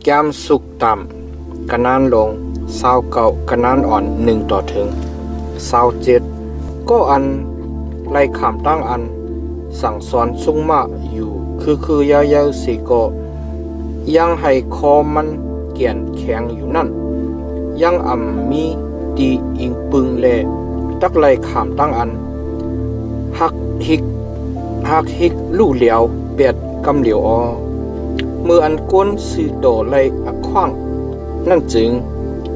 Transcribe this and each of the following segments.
แก้มสุกต่ำกะนานลงเศร้าเก่ากะนานอ่อน1ต่อถึง27ก็อันไล่ขามตั้งอันสั่งสอนสุ่งมาอยู่คือยาวๆสิก็ยังให้คอมันเกียนแข็งอยู่นั่นยังมีดีอิงปึงแลตักไล่ขามตั้งอันหักฮิกลู่เหลียวเปียดกำเหลียวมืออันก้นสื่อโตไล่อักขว้างนั่นจึง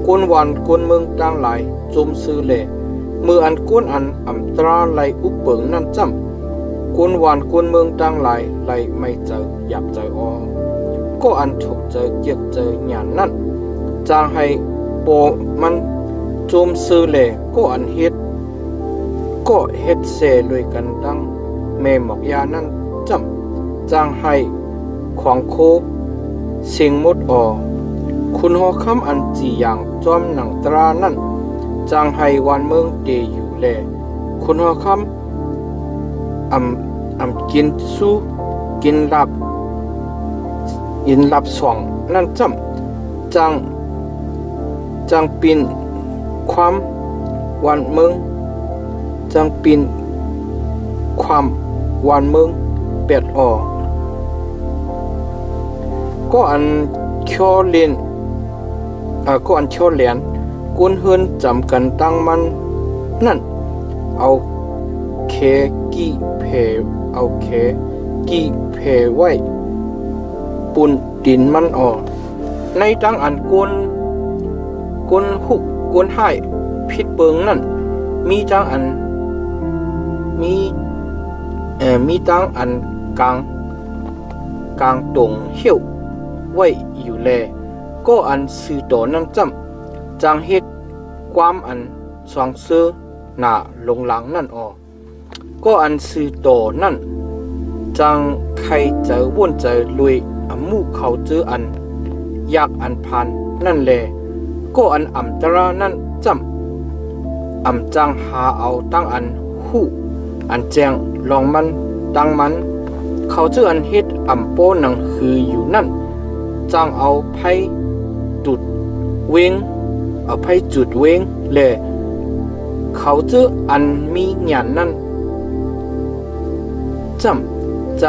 ก้นวันก้นเมืองต่างหลายจมซื้อแลมืออันก้นอันตราไล่อุปเปิงนั่นจ้ำก้นวันก้นเมืองต่างหลายไล่ไม่เจอหยับเจอก็อันถูกเจอเกียกเจอหยานนั่นจางให้โปมันจมซื้อแลก็อันเฮ็ดเสลวยกันดังแม่หมอกยานั่นจำจางให้ของโคเสียงมดคุณหอคำอันจีอย่างจอมหนังตรานั่นจางให้วันเมืองเดอยู่แลคุณหอคำกินสู้กินลับสองนั่นจำจางปินความวันเมืองจางปินความวันเมืองเป็ดก็อันเคียวเลียนกุนเฮือนจำกันตั้งมันนั่นเอาเคกี่เพไว้ปุ่นดินมันในตั้งอันกุนหุกกุนให้พิดเปิงนั่นมีตั้งอันมีตั้งอันกลางตรงเหี้ยวไว้อยู่แลก็อันสื่อโตนั่นจำจางเฮ็ดความอันสว่างเสื้อหน้าลงหลังนั่นก็อันสื่อโตนั่นจางใครเจอว่นเจอลุยมู่เขาเจออันอยากอันพันนั่นแลก็อันตรานั่นจำจางหาเอาตั้งอันหูอันแจงลองมันตั้งมันเขาเจออันเฮ็ดโป้หนังคืออยู่นั่นจางเอาไผ่จุดเวงเลยเขาเจออันมีหยานนั่นจำจ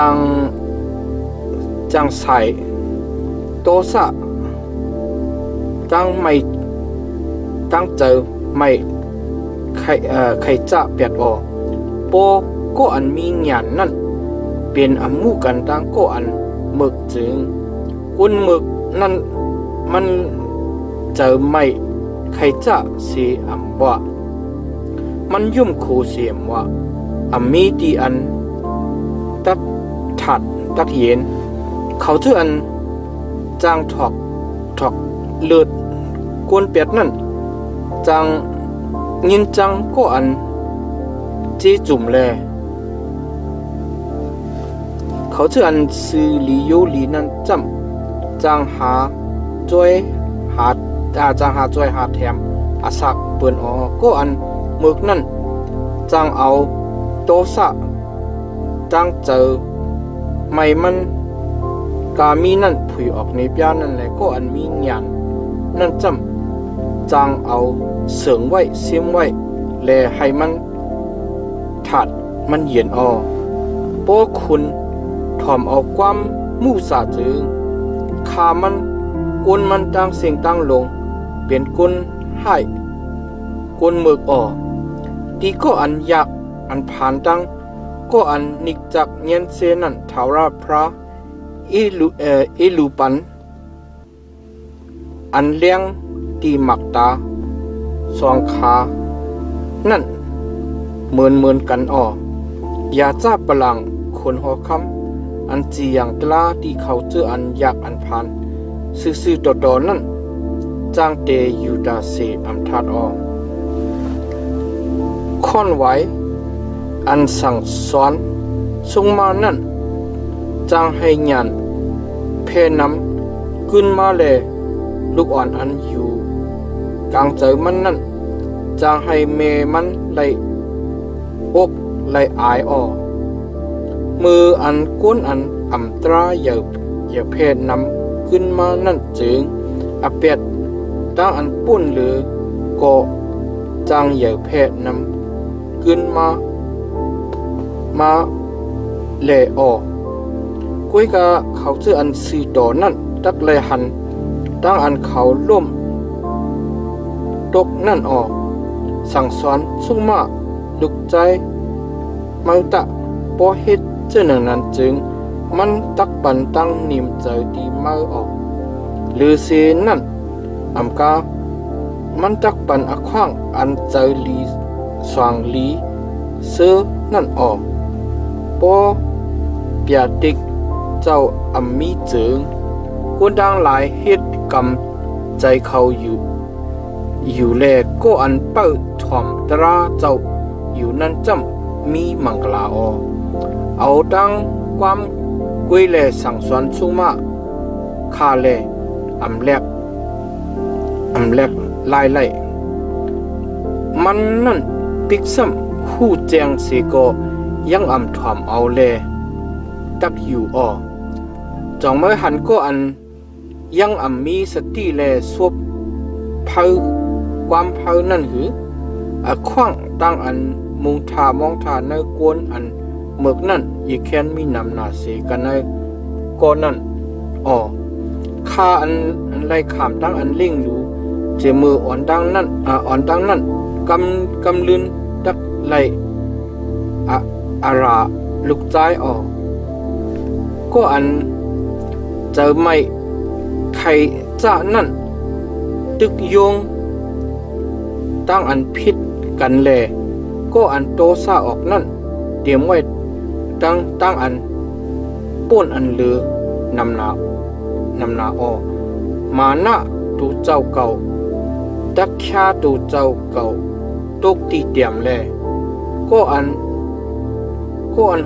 างใส่โตซะตั้งเจอไม่ใครจะเปียดโปก็อันมีหยานนั่นเป็นมู่กันตั้งก็อันหมึกจึงกุนหมึกนั่นมันเจอไม่ใครจะเสียว่ามันยุ่มคูเสียมว่ามีดีอันตัดเย็นเขาเจออันจางถอกเลือดกวนเป็ดนั่นจางยินจังก็อันจีจุ่มแลเขาเจออันซื้อลีโยลีนั่นจางหาจอยหาแถมอาสักเปิ่นก็อันหมึกนั่นจางเอาโตซะจางเจอไม่มันกามีนั่นผุยออกในปยานั่นแหละก็อันมีหยานนั่นจางเอาเสริงไว้เสียมไว้แลให้มันถัดมันเย็นโป้คุณถ่อมเอาความมู่สาจึงคามันกุนมันตั้งเสียงตั้งลงเป็นกุนให้กุนหมึกดีก็อันอยากอันผ่านตั้งก็อันนิกจากเนียนเซนันทาราพระเอลูปันอันเลี้ยงตีหมักตาสองขานั่นเหมือนกันอย่าจ้าปลังคนหอคำอันจีอย่างตลาที่เขาเจออันอยากอันผ่านซื่อๆต่อนั่นจางเตยูดาเซทัดค่อนไว้อันสั่งสอนทรงมานั่นจางให้หยานเพน้ำขึ้นมาเลยลูกอ่อนอันอยู่กลางเจอมันนั่นจางให้เมมันไล่อกไล่อายมืออันก้นอันตราอย่าเพน้ำ ขึ้นมานั่นจึงอเปียดตั้งอันปุ่นหรือก็จางเหยื่อแพทย์นำขึ้นมาเล่ออกกุยกะเขาชื่ออันซีดอนั่นตักเลยหันตั้งอันเขาล่มตกนั่นออกสั่งสอนสุมาลุกใจมาตะปอเฮ็ดเจ้าหนึ่งนั้นจึงมันตักปันตั้งนิมเจอดีมาออกหรือเสนั่นอำกามันตักปันอขว้างอันเจอลีสว่างลีเสือนั่นออกปอเปียติกเจ้าอำมีจึงคนดังหลายเฮ็ดกรรมใจเขาอยู่แลก็อันเป้าถ่อมตราเจ้าอยู่นั่นจำมีมังกลาเอาดังความกุยแลสั่งสอนสุมาคาแลอำแลกลายไล่มันนั่นปิกซ้ำหู้แจงเสก็ยังอำถ่อมเอาแลตักอยู่จองเมื่อหันก็อันยังมีสติแลสวบเผาความเผานั่นหือขว้างตั้งอันมุงทามองทาในกวนอันเมือกนั่นอีแค้นมีนำนาเสกันในก่อนนั่นข้าอันไรขามตั้งอันเล่งอยู่เจมืออ่อนดังนั่นกำลืนดักไหลอาราลุกใจก็อันเจอไม่ใครจะนั่นตึกโยงตั้งอันพิษกันแลก็อันโตซาออกนั่นเตรียมไว้ตั้งอันป้นอันเลือนำนามานะตูเจ้าเก่าตักแค่ตูเจ้าเก่าตกตีเตรียมแลก็อัน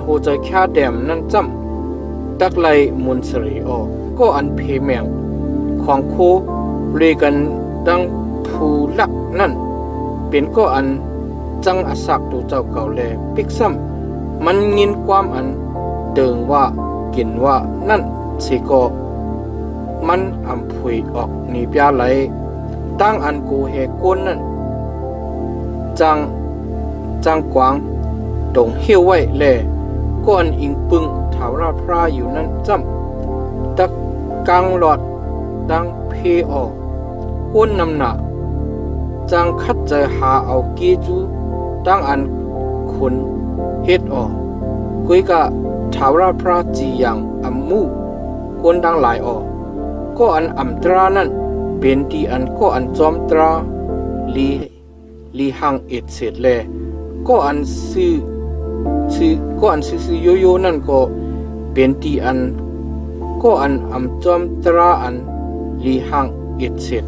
โหใจแค่เตรียมนั่นจำตักไลมุนสรีก็อันเพแมงของโคเรกันดังผู้ลักนั่นเป็นก็อันจังอาศักตูเจ้าเก่าแลปิกซ้ำมันยินความอันเดิงว่ากินว่านั่นสิก็มันอำพุยออกนี่ปยาไหลตั้งอันกูเฮก้นนั่นจังกวางตรงเหี้ยวไว้แลก็อันอิงปึงถาวราพราอยู่นั่นจำตักกลางหลอดดังเพก้นนำหนักจังคัดใจหาเอาเกจูตั้งอันคนเฮ็ดกุยกะถาวราพระจีอย่างอัมมูคนดังหลายก็อันอัมตรานั่นเป็นที่อันก็อันจอมตราลีหังเอ็ดเสร็จแลก็อันซื้อโยโย่นั่นก็เป็นที่อันก็อันอัมจอมตราอันลีหังเอ็ดเสร็จ